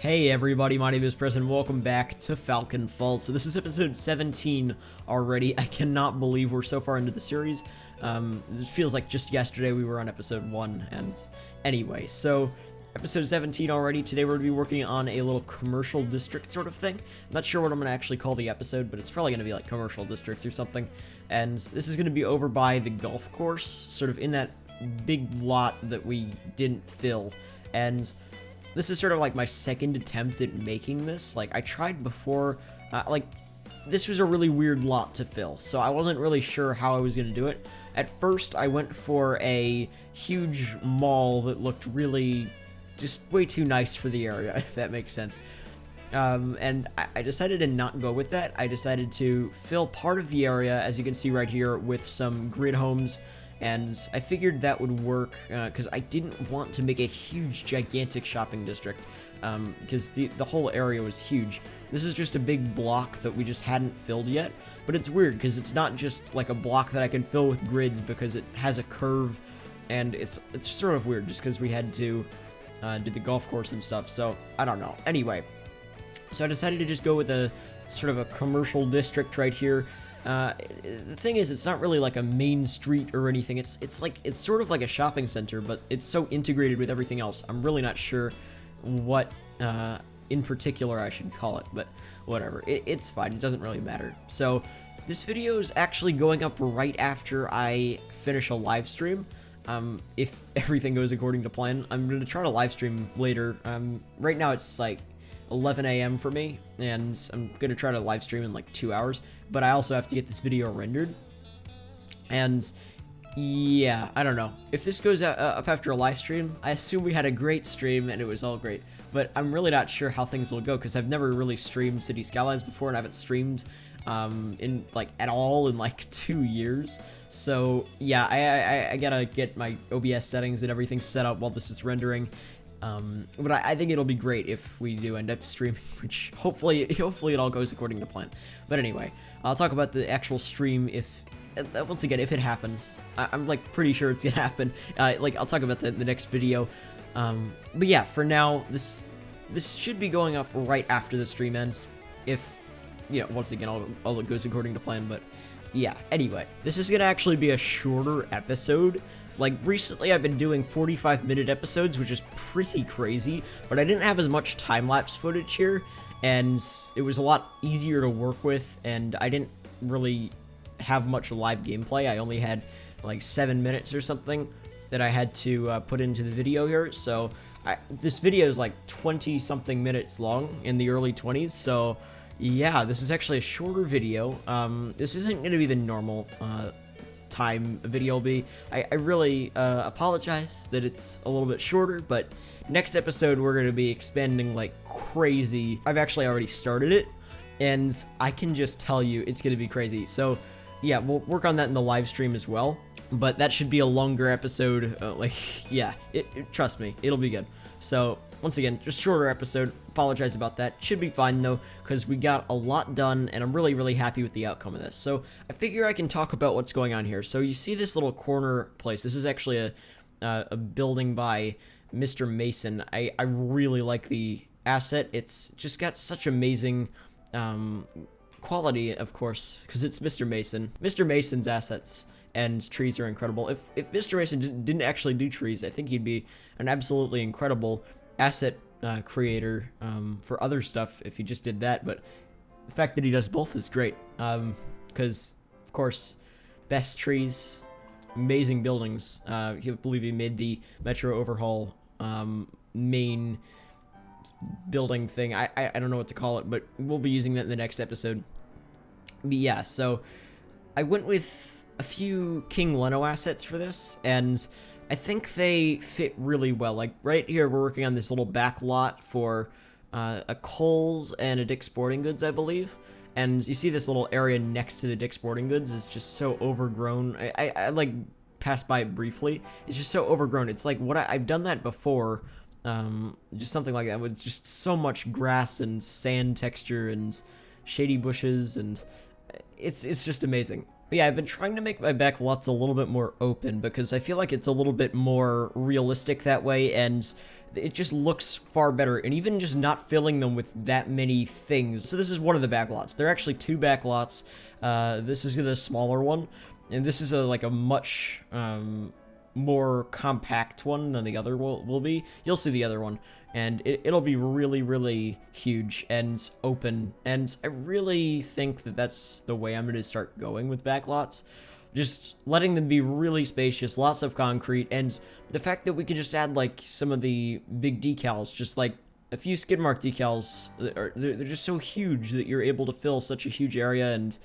Hey everybody, my name is Preston. Welcome back to Falcon Falls. So this is episode 17 already. I cannot believe we're so far into the series. It feels like just yesterday we were on episode 1, and anyway, so episode 17 already. Today we're going to be working on a little commercial district sort of thing. I'm not sure what I'm going to actually call the episode, but it's probably going to be like commercial district or something. And this is going to be over by the golf course, sort of in that big lot that we didn't fill. And this is sort of like my second attempt at making this. Like, I tried before, this was a really weird lot to fill, so I wasn't really sure how I was going to do it. At first, I went for a huge mall that looked really just way too nice for the area, if that makes sense. And I decided to not go with that. I decided to fill part of the area, as you can see right here, with some grid homes. And I figured that would work because I didn't want to make a huge, gigantic shopping district because the whole area was huge. This is just a big block that we just hadn't filled yet, but it's weird because it's not just like a block that I can fill with grids because it has a curve, and it's sort of weird just because we had to do the golf course and stuff, so I don't know. Anyway, so I decided to just go with a sort of a commercial district right here. The thing is, it's not really like a main street or anything. It's sort of like a shopping center, but it's so integrated with everything else. I'm really not sure what in particular I should call it, but whatever. It's fine. It doesn't really matter. So this video is actually going up right after I finish a live stream. If everything goes according to plan, I'm going to try to live stream later. Right now it's like 11 a.m. for me, and I'm gonna try to live stream in like 2 hours, but I also have to get this video rendered, and yeah, I don't know. If this goes up after a live stream, I assume we had a great stream and it was all great, but I'm really not sure how things will go because I've never really streamed Cities Skylines before, and I haven't streamed in like at all in like 2 years. So yeah, I gotta get my OBS settings and everything set up while this is rendering. But I think it'll be great if we do end up streaming, which hopefully it all goes according to plan. But anyway, I'll talk about the actual stream if, once again, if it happens. I'm like pretty sure it's gonna happen. I'll talk about the next video. But yeah, for now, this should be going up right after the stream ends, if, once again, all it goes according to plan. But yeah, anyway, this is gonna actually be a shorter episode. Like, recently I've been doing 45-minute episodes, which is pretty crazy, but I didn't have as much time-lapse footage here, and it was a lot easier to work with, and I didn't really have much live gameplay. I only had like 7 minutes or something that I had to put into the video here, so this video is like 20-something minutes long, in the early 20s, so yeah, this is actually a shorter video. This isn't going to be the normal time a video will be. I really apologize that it's a little bit shorter, but next episode we're going to be expanding like crazy. I've actually already started it, and I can just tell you it's going to be crazy. So yeah, we'll work on that in the live stream as well, but that should be a longer episode. Yeah, trust me, it'll be good. So once again, just shorter episode. Apologize about that. Should be fine though, because we got a lot done, and I'm really happy with the outcome of this. So I figure I can talk about what's going on here. So you see this little corner place. This is actually a building by Mr. Mason. I really like the asset. It's just got such amazing quality, of course, because it's Mr. Mason. Mr. Mason's assets and trees are incredible. If Mr. Mason didn't actually do trees, I think he'd be an absolutely incredible asset creator for other stuff if he just did that, but the fact that he does both is great, because of course, best trees, amazing buildings. I believe he made the Metro Overhaul main building thing. I don't know what to call it, but we'll be using that in the next episode. But yeah, so I went with a few King Leno assets for this, and I think they fit really well. Like right here, we're working on this little back lot for a Kohl's and a Dick's Sporting Goods, I believe. And you see this little area next to the Dick's Sporting Goods is just so overgrown. I like passed by it briefly. It's just so overgrown. It's like I've done that before, just something like that with just so much grass and sand texture and shady bushes, and it's just amazing. But yeah, I've been trying to make my back lots a little bit more open because I feel like it's a little bit more realistic that way, and it just looks far better, and even just not filling them with that many things. So this is one of the back lots. There are actually 2 back lots. This is the smaller one, and this is like a much more compact one than the other will be. You'll see the other one, and it'll be really, really huge and open, and I really think that that's the way I'm going to start going with backlots. Just letting them be really spacious, lots of concrete, and the fact that we can just add, like, some of the big decals, just, like, a few skid mark decals, they're just so huge that you're able to fill such a huge area, and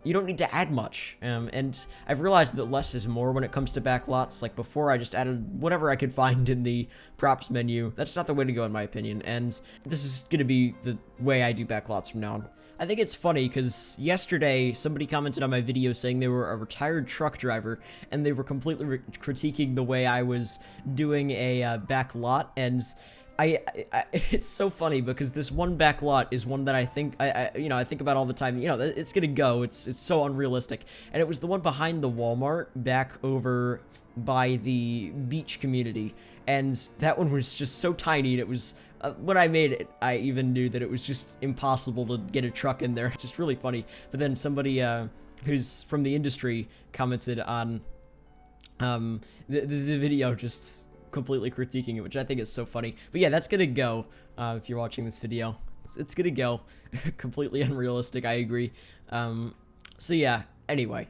you don't need to add much, and I've realized that less is more when it comes to backlots. Like before, I just added whatever I could find in the props menu. That's not the way to go in my opinion, and this is gonna be the way I do backlots from now on. I think it's funny because yesterday somebody commented on my video saying they were a retired truck driver, and they were completely critiquing the way I was doing a back lot, and it's so funny because this one back lot is one that I think I think about all the time. You know, it's gonna go. It's so unrealistic, and it was the one behind the Walmart back over by the beach community, and that one was just so tiny. And it was when I made it, I even knew that it was just impossible to get a truck in there. Just really funny. But then somebody who's from the industry commented on the video, just completely critiquing it, which I think is so funny. But yeah, that's gonna go if you're watching this video. It's gonna go. Completely unrealistic, I agree. So yeah, anyway,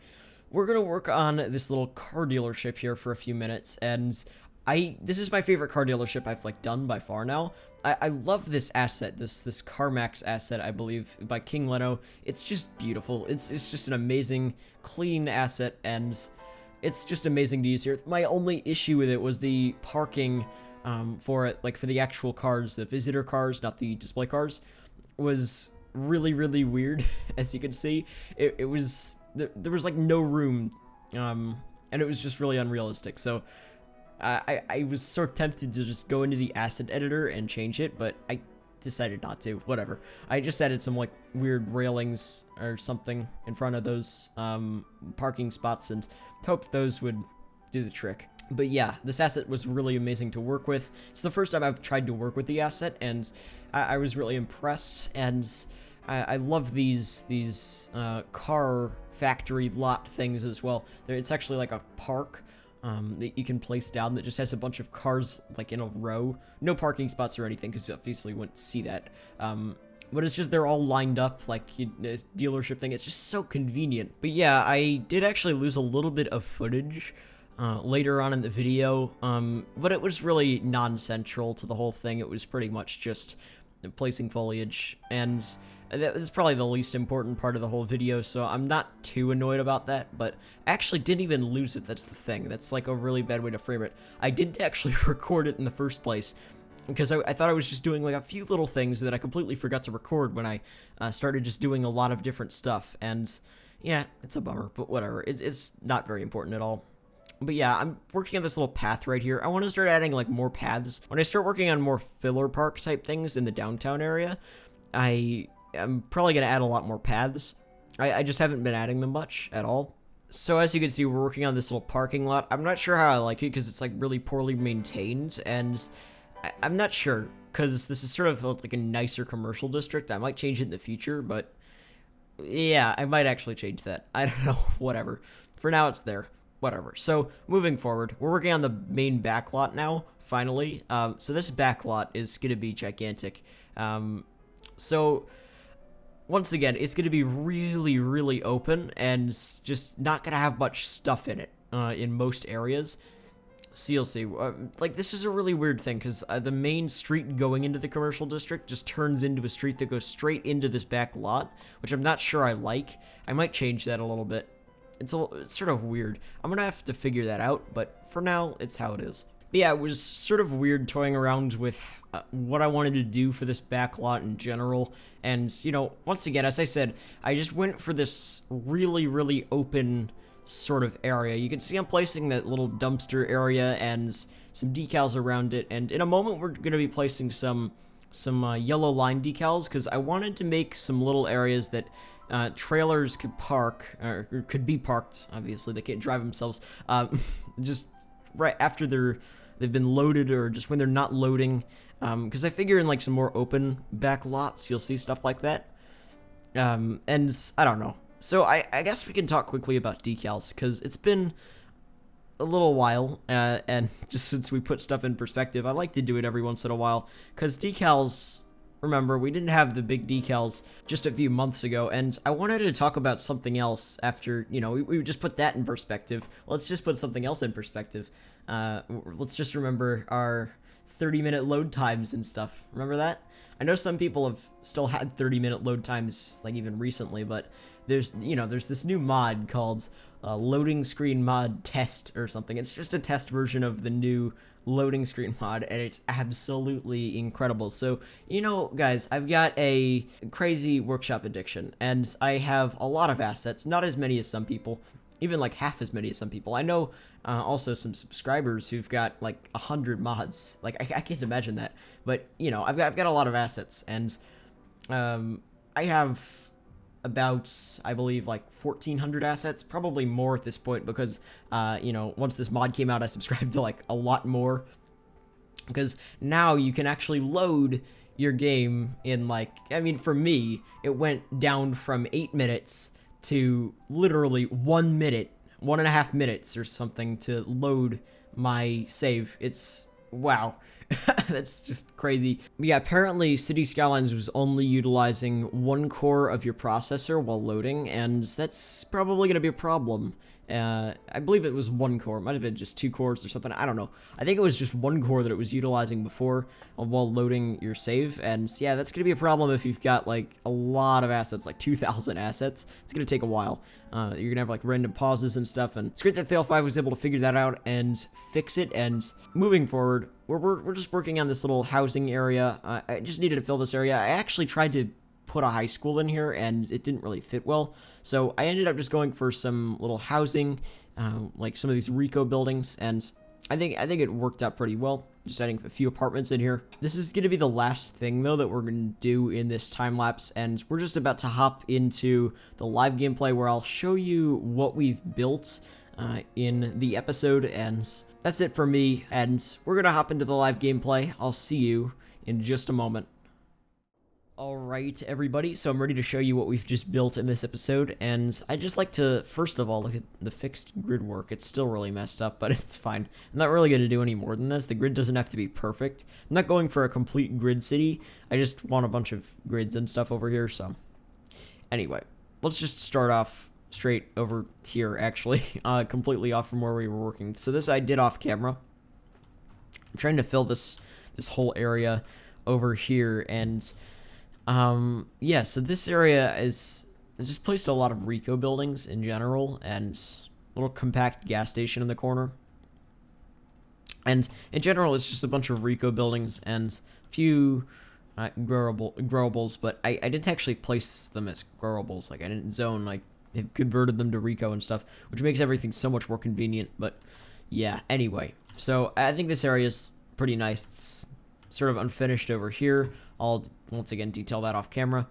we're gonna work on this little car dealership here for a few minutes, and this is my favorite car dealership I've like done by far now. I love this asset, this CarMax asset, I believe, by King Leno. It's just beautiful. It's just an amazing, clean asset, and it's just amazing to use here. My only issue with it was the parking for it, like for the actual cars, the visitor cars, not the display cars, was really, really weird. As you can see, it was, there was like no room, and it was just really unrealistic. So I was so tempted to just go into the asset editor and change it, but I decided not to. Whatever. I just added some like weird railings or something in front of those parking spots and hoped those would do the trick. But yeah, this asset was really amazing to work with. It's the first time I've tried to work with the asset, and I was really impressed, and I love these car factory lot things as well. It's actually like a park that you can place down that just has a bunch of cars like in a row. No parking spots or anything, because obviously you wouldn't see that. But it's just they're all lined up like a dealership thing. It's just so convenient. But yeah, I did actually lose a little bit of footage later on in the video, but it was really non-central to the whole thing. It was pretty much just placing foliage, and that is probably the least important part of the whole video, so I'm not too annoyed about that. But I actually didn't even lose it. That's the thing. That's like a really bad way to frame it. I didn't actually record it in the first place, because I thought I was just doing like a few little things that I completely forgot to record when I started just doing a lot of different stuff. And yeah, it's a bummer, but whatever. It's not very important at all. But yeah, I'm working on this little path right here. I want to start adding like more paths. When I start working on more filler park type things in the downtown area, I'm probably going to add a lot more paths. I just haven't been adding them much at all. So as you can see, we're working on this little parking lot. I'm not sure how I like it because it's like really poorly maintained, and I'm not sure because this is sort of like a nicer commercial district. I might change it in the future, but yeah, I might actually change that. I don't know, whatever. For now, it's there. Whatever. So moving forward, we're working on the main backlot now, finally. So this backlot is going to be gigantic. So once again, it's going to be really, really open and just not going to have much stuff in it in most areas. So you'll see. Like, this is a really weird thing because the main street going into the commercial district just turns into a street that goes straight into this back lot, which I'm not sure I like. I might change that a little bit. It's sort of weird. I'm gonna have to figure that out, but for now, it's how it is. But yeah, it was sort of weird toying around with what I wanted to do for this back lot in general, and, you know, once again, as I said, I just went for this really, really open sort of area. You can see I'm placing that little dumpster area and some decals around it, and in a moment, we're gonna be placing some yellow line decals, because I wanted to make some little areas that trailers could park, or could be parked, obviously, they can't drive themselves, just right after they've been loaded, or just when they're not loading, because I figure in like some more open back lots, you'll see stuff like that, and I don't know. So I guess we can talk quickly about decals, because it's been a little while, and just since we put stuff in perspective, I like to do it every once in a while, because decals, remember, we didn't have the big decals just a few months ago, and I wanted to talk about something else after, you know, we just put that in perspective. Let's just put something else in perspective. Let's just remember our 30-minute load times and stuff. Remember that? I know some people have still had 30-minute load times, like even recently, but there's this new mod called loading screen mod test or something. It's just a test version of the new loading screen mod, and it's absolutely incredible. So, you know, guys, I've got a crazy workshop addiction, and I have a lot of assets, not as many as some people, even like half as many as some people. I know also some subscribers who've got like 100 mods. Like, I can't imagine that, but you know, I've got a lot of assets, and I have about, I believe, like 1,400 assets, probably more at this point, because, you know, once this mod came out, I subscribed to, like, a lot more, because now you can actually load your game in, like, I mean, for me, it went down from 8 minutes to literally 1 minute, 1.5 minutes or something to load my save. It's, wow. That's just crazy. But yeah, apparently Cities Skylines was only utilizing 1 core of your processor while loading, and that's probably going to be a problem. I believe it was 1 core. It might have been just 2 cores or something. I don't know. I think it was just 1 core that it was utilizing before while loading your save, and yeah, that's going to be a problem if you've got like a lot of assets, like 2,000 assets. It's going to take a while. You're going to have like random pauses and stuff, and it's great that Thale5 was able to figure that out and fix it, and moving forward, we're just working on this little housing area. I just needed to fill this area. I actually tried to put a high school in here, and it didn't really fit well, so I ended up just going for some little housing, like some of these Rico buildings, and I think it worked out pretty well, just adding a few apartments in here. This is going to be the last thing, though, that we're going to do in this time-lapse, and we're just about to hop into the live gameplay, where I'll show you what we've built in the episode, and that's it for me, and we're going to hop into the live gameplay. I'll see you in just a moment. Alright, everybody, so I'm ready to show you what we've just built in this episode, and I'd just like to, first of all, look at the fixed grid work. It's still really messed up, but it's fine. I'm not really going to do any more than this. The grid doesn't have to be perfect. I'm not going for a complete grid city. I just want a bunch of grids and stuff over here, so. Anyway, let's just start off straight over here, actually, completely off from where we were working. So this I did off camera. I'm trying to fill this whole area over here, and yeah, so this area is, I just placed a lot of Rico buildings in general, and a little compact gas station in the corner. And in general, it's just a bunch of Rico buildings and a few growables, but I didn't actually place them as growables. Like, I didn't zone, like, they've converted them to Rico and stuff, which makes everything so much more convenient. But yeah, anyway, so I think this area is pretty nice. It's sort of unfinished over here. I'll once again detail that off camera.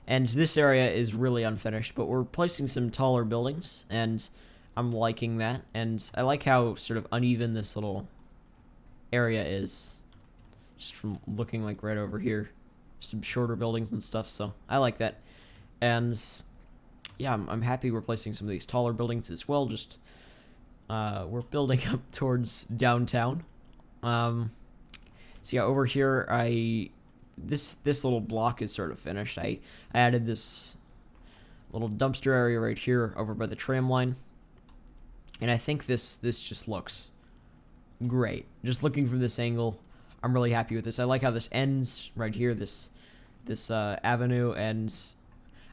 And this area is really unfinished, but we're placing some taller buildings, and I'm liking that. And I like how sort of uneven this little area is, just from looking like right over here. Some shorter buildings and stuff, so I like that. And yeah, I'm happy we're placing some of these taller buildings as well. Just we're building up towards downtown. So yeah, over here, this little block is sort of finished. I added this little dumpster area right here over by the tram line, and I think this just looks great. Just looking from this angle, I'm really happy with this. I like how this ends right here, this avenue, and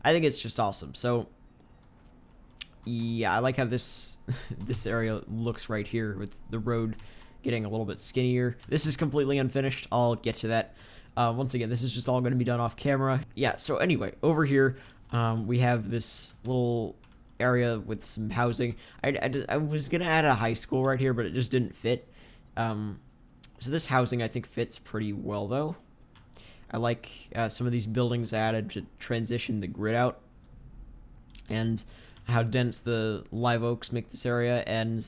I think it's just awesome. So yeah, I like how this this area looks right here with the road getting a little bit skinnier. This is completely unfinished. I'll get to that. Once again, this is just all going to be done off camera. Yeah, so anyway, over here, we have this little area with some housing. I was going to add a high school right here, but it just didn't fit. So this housing, I think, fits pretty well, though. I like some of these buildings I added to transition the grid out. and how dense the live oaks make this area. And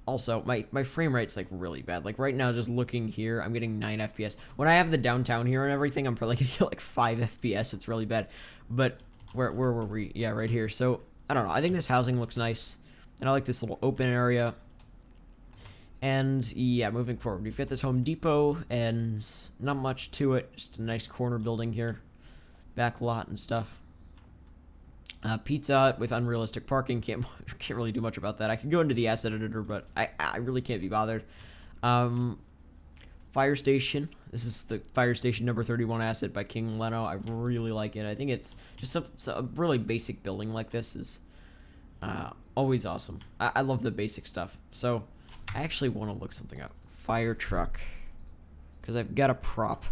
also, my frame rate's like really bad. Like right now, just looking here, I'm getting 9 FPS. When I have the downtown here and everything, I'm probably gonna get like 5 FPS. It's really bad. But where were we? Yeah, right here. So I don't know. I think this housing looks nice, and I like this little open area. And yeah, moving forward, we've got this Home Depot, and not much to it. Just a nice corner building here, back lot and stuff. Pizza Hut with unrealistic parking. Can't really do much about that. I can go into the asset editor, but I really can't be bothered. Fire station. This is the fire station number 31 asset by King Leno. I really like it. I think it's just a really basic building like this is always awesome. I love the basic stuff. So I actually want to look something up. Fire truck, because I've got a prop.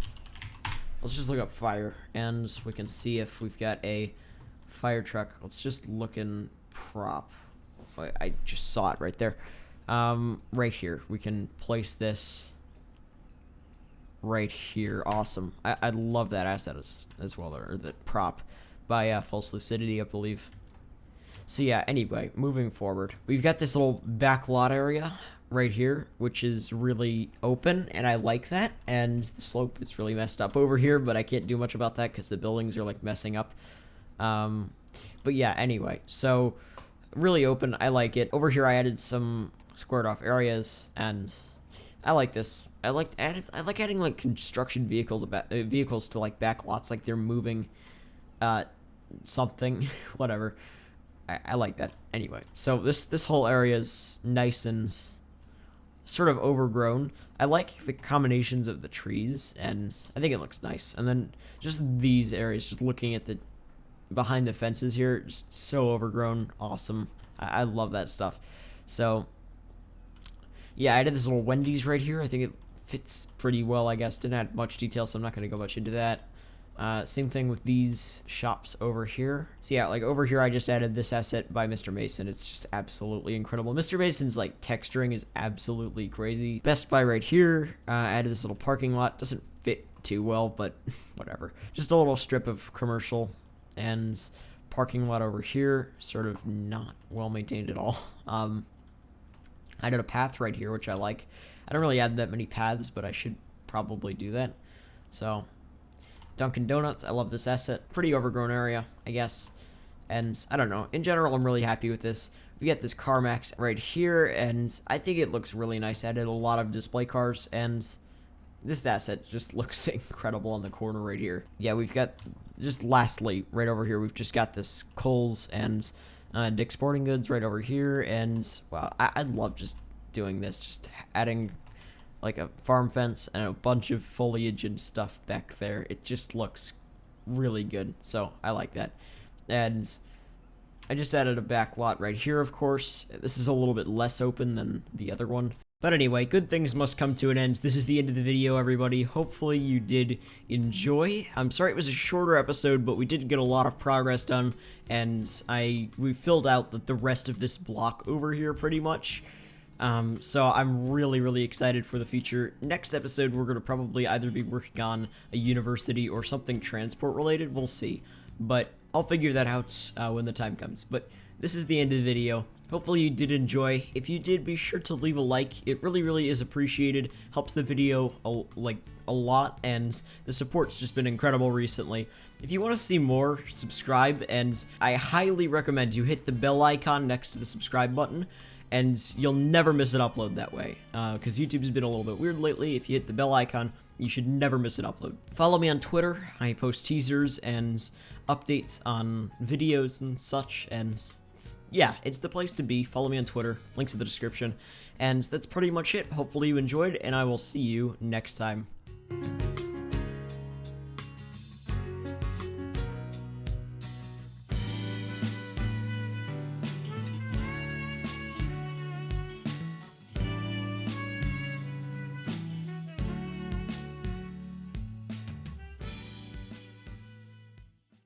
Let's just look up fire, and we can see if we've got a fire truck. Let's just look in prop. I just saw it right there. Right here. We can place this right here. Awesome. I love that asset as well, or the prop by False Lucidity, I believe. So yeah, anyway, moving forward. We've got this little back lot area right here, which is really open, and I like that. And the slope is really messed up over here, but I can't do much about that because the buildings are like messing up. But yeah, anyway, so really open. I like it. Over here, I added some squared off areas, and I like this. I like adding like construction vehicles to like back lots, like they're moving, something, whatever. I like that. Anyway, so this whole area is nice and sort of overgrown. I like the combinations of the trees, and I think it looks nice. And then just these areas, just looking at the behind the fences here, just so overgrown. Awesome. I love that stuff. So yeah, I added this little Wendy's right here. I think it fits pretty well, I guess. Didn't add much detail, so I'm not going to go much into that. Same thing with these shops over here. So yeah, like over here I just added this asset by Mr. Mason. It's just absolutely incredible. Mr. Mason's like texturing is absolutely crazy. Best Buy right here. Added this little parking lot. Doesn't fit too well, but whatever. Just a little strip of commercial, and parking lot over here. Sort of not well maintained at all. I did a path right here, which I like. I don't really add that many paths, but I should probably do that. So Dunkin' Donuts, I love this asset. Pretty overgrown area, I guess. And I don't know. In general, I'm really happy with this. We got this CarMax right here, and I think it looks really nice. I added a lot of display cars, and this asset just looks incredible on the corner right here. Yeah, we've got, just lastly, right over here, we've just got this Kohl's and Dick's Sporting Goods right over here, and wow, I love just doing this, just adding like a farm fence and a bunch of foliage and stuff back there. It just looks really good, so I like that. And I just added a back lot right here, of course. This is a little bit less open than the other one. But anyway, good things must come to an end. This is the end of the video, everybody. Hopefully you did enjoy. I'm sorry it was a shorter episode, but we did get a lot of progress done, and we filled out the rest of this block over here pretty much. So I'm really excited for the future. Next episode, we're going to probably either be working on a university or something transport related. We'll see. But I'll figure that out when the time comes. But this is the end of the video. Hopefully you did enjoy. If you did, be sure to leave a like. It really is appreciated. Helps the video a lot, and the support's just been incredible recently. If you want to see more, subscribe, and I highly recommend you hit the bell icon next to the subscribe button, and you'll never miss an upload that way, because YouTube's been a little bit weird lately. If you hit the bell icon, you should never miss an upload. Follow me on Twitter. I post teasers and updates on videos and such, and yeah, it's the place to be. Follow me on Twitter. Links in the description. And that's pretty much it. Hopefully you enjoyed, and I will see you next time.